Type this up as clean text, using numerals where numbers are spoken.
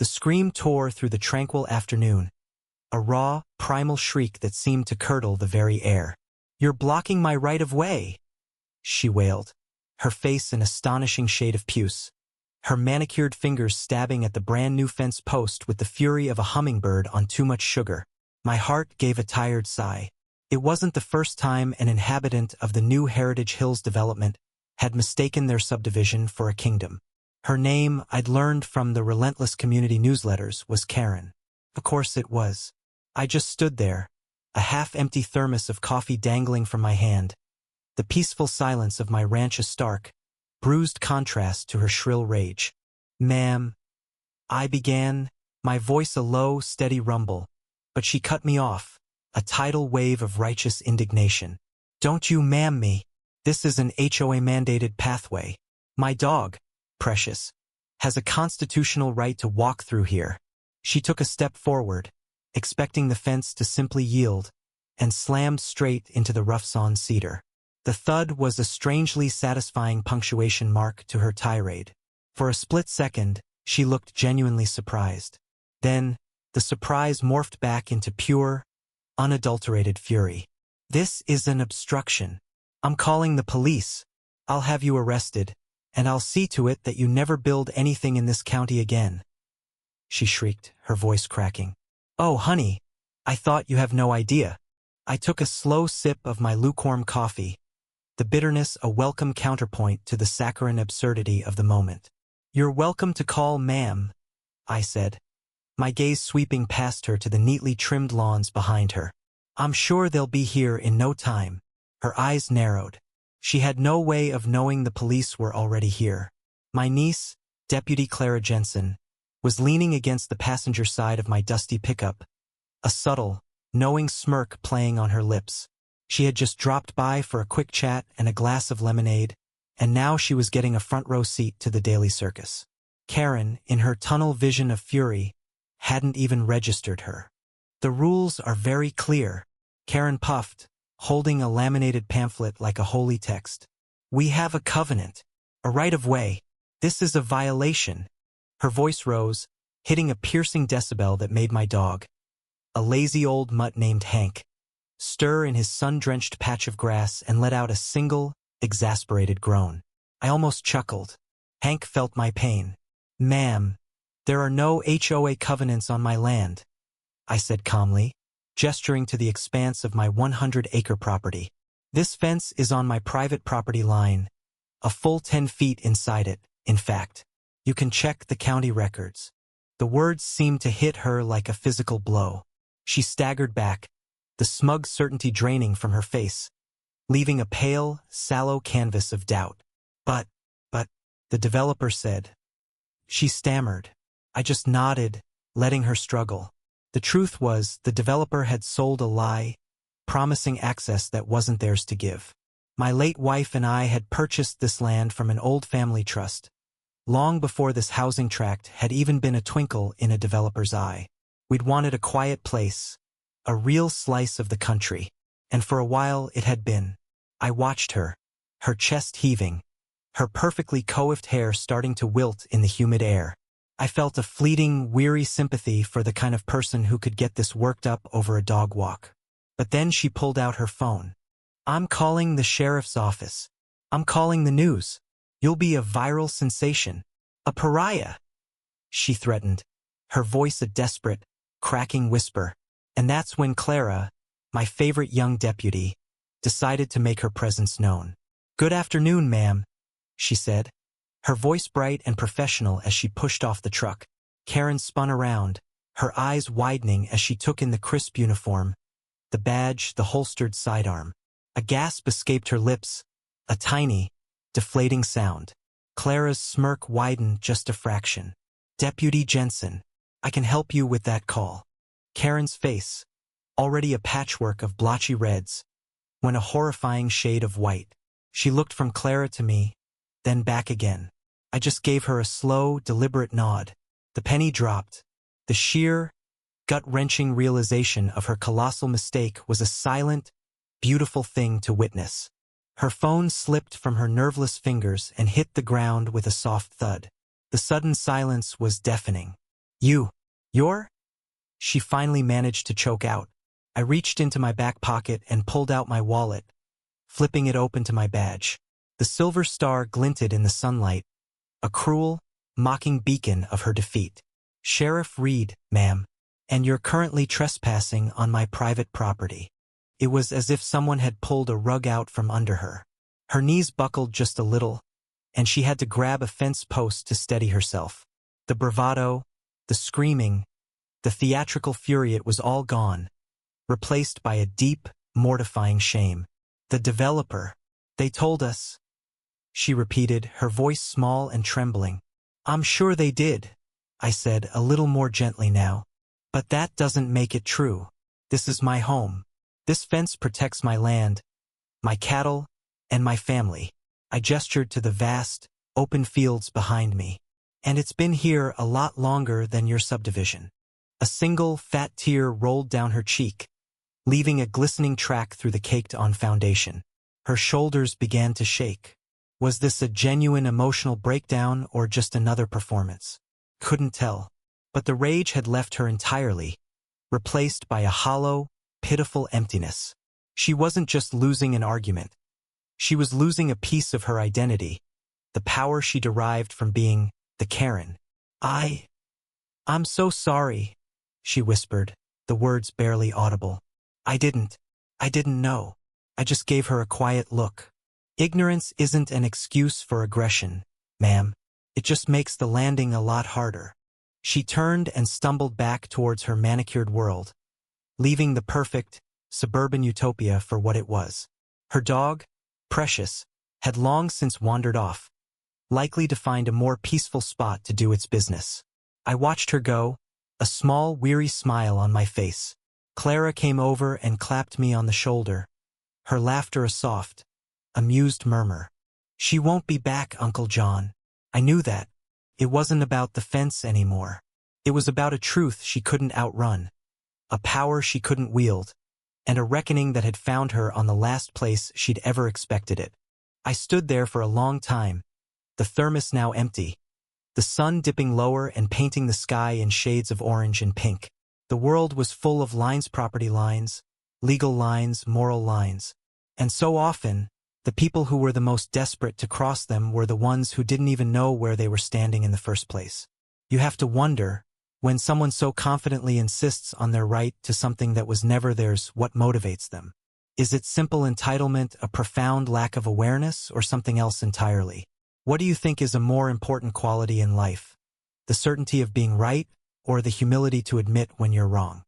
The scream tore through the tranquil afternoon, a raw, primal shriek that seemed to curdle the very air. "You're blocking my right of way," she wailed, her face an astonishing shade of puce, her manicured fingers stabbing at the brand-new fence post with the fury of a hummingbird on too much sugar. My heart gave a tired sigh. It wasn't the first time an inhabitant of the new Heritage Hills development had mistaken their subdivision for a kingdom. Her name, I'd learned from the relentless community newsletters, was Karen. Of course it was. I just stood there, a half-empty thermos of coffee dangling from my hand, the peaceful silence of my ranch a stark, bruised contrast to her shrill rage. "Ma'am," I began, my voice a low, steady rumble, but she cut me off, a tidal wave of righteous indignation. "Don't you ma'am me. This is an HOA-mandated pathway. My dog, Precious, has a constitutional right to walk through here." She took a step forward, expecting the fence to simply yield, and slammed straight into the rough-sawn cedar. The thud was a strangely satisfying punctuation mark to her tirade. For a split second, she looked genuinely surprised. Then, the surprise morphed back into pure, unadulterated fury. "This is an obstruction. I'm calling the police. I'll have you arrested, and I'll see to it that you never build anything in this county again," she shrieked, her voice cracking. "Oh, honey, I thought you have no idea." I took a slow sip of my lukewarm coffee, the bitterness a welcome counterpoint to the saccharine absurdity of the moment. "You're welcome to call, ma'am," I said, my gaze sweeping past her to the neatly trimmed lawns behind her. "I'm sure they'll be here in no time." Her eyes narrowed. She had no way of knowing the police were already here. My niece, Deputy Clara Jensen, was leaning against the passenger side of my dusty pickup, a subtle, knowing smirk playing on her lips. She had just dropped by for a quick chat and a glass of lemonade, and now she was getting a front-row seat to the daily circus. Karen, in her tunnel vision of fury, hadn't even registered her. "The rules are very clear," Karen puffed, holding a laminated pamphlet like a holy text. "We have a covenant, a right of way. This is a violation." Her voice rose, hitting a piercing decibel that made my dog, a lazy old mutt named Hank, stir in his sun-drenched patch of grass and let out a single, exasperated groan. I almost chuckled. Hank felt my pain. "Ma'am, there are no HOA covenants on my land," I said calmly, gesturing to the expanse of my 100-acre property. "This fence is on my private property line, a full 10 feet inside it, in fact. You can check the county records." The words seemed to hit her like a physical blow. She staggered back, the smug certainty draining from her face, leaving a pale, sallow canvas of doubt. But, the developer said. She stammered. I just nodded, letting her struggle. The truth was, the developer had sold a lie, promising access that wasn't theirs to give. My late wife and I had purchased this land from an old family trust, long before this housing tract had even been a twinkle in a developer's eye. We'd wanted a quiet place, a real slice of the country, and for a while it had been. I watched her, her chest heaving, her perfectly coiffed hair starting to wilt in the humid air. I felt a fleeting, weary sympathy for the kind of person who could get this worked up over a dog walk. But then she pulled out her phone. "I'm calling the sheriff's office. I'm calling the news. You'll be a viral sensation. A pariah," she threatened, her voice a desperate, cracking whisper. And that's when Clara, my favorite young deputy, decided to make her presence known. "Good afternoon, ma'am," she said, her voice bright and professional as she pushed off the truck. Karen spun around, her eyes widening as she took in the crisp uniform, the badge, the holstered sidearm. A gasp escaped her lips, a tiny, deflating sound. Clara's smirk widened just a fraction. "Deputy Jensen, I can help you with that call." Karen's face, already a patchwork of blotchy reds, went a horrifying shade of white. She looked from Clara to me, then back again. I just gave her a slow, deliberate nod. The penny dropped. The sheer, gut-wrenching realization of her colossal mistake was a silent, beautiful thing to witness. Her phone slipped from her nerveless fingers and hit the ground with a soft thud. The sudden silence was deafening. You're? She finally managed to choke out. I reached into my back pocket and pulled out my wallet, flipping it open to my badge. The silver star glinted in the sunlight, a cruel, mocking beacon of her defeat. Sheriff Reed, ma'am, and you're currently trespassing on my private property. It was as if someone had pulled a rug out from under her. Her knees buckled just a little, and she had to grab a fence post to steady herself. The bravado, the screaming, the theatrical fury, it was all gone, replaced by a deep, mortifying shame. The developer, they told us, she repeated, her voice small and trembling. I'm sure they did, I said, a little more gently now. But that doesn't make it true. This is my home. This fence protects my land, my cattle, and my family. I gestured to the vast, open fields behind me. And it's been here a lot longer than your subdivision. A single, fat tear rolled down her cheek, leaving a glistening track through the caked-on foundation. Her shoulders began to shake. Was this a genuine emotional breakdown or just another performance? Couldn't tell. But the rage had left her entirely, replaced by a hollow, pitiful emptiness. She wasn't just losing an argument. She was losing a piece of her identity, the power she derived from being the Karen. I'm so sorry, she whispered, the words barely audible. I didn't know. I just gave her a quiet look. Ignorance isn't an excuse for aggression, ma'am. It just makes the landing a lot harder. She turned and stumbled back towards her manicured world, leaving the perfect, suburban utopia for what it was. Her dog, Precious, had long since wandered off, likely to find a more peaceful spot to do its business. I watched her go, a small, weary smile on my face. Clara came over and clapped me on the shoulder, her laughter a soft, amused murmur. She won't be back, Uncle John. I knew that. It wasn't about the fence anymore. It was about a truth she couldn't outrun, a power she couldn't wield, and a reckoning that had found her on the last place she'd ever expected it. I stood there for a long time, the thermos now empty, the sun dipping lower and painting the sky in shades of orange and pink. The world was full of lines, property lines, legal lines, moral lines. And so often, the people who were the most desperate to cross them were the ones who didn't even know where they were standing in the first place. You have to wonder, when someone so confidently insists on their right to something that was never theirs, what motivates them? Is it simple entitlement, a profound lack of awareness, or something else entirely? What do you think is a more important quality in life? The certainty of being right, or the humility to admit when you're wrong?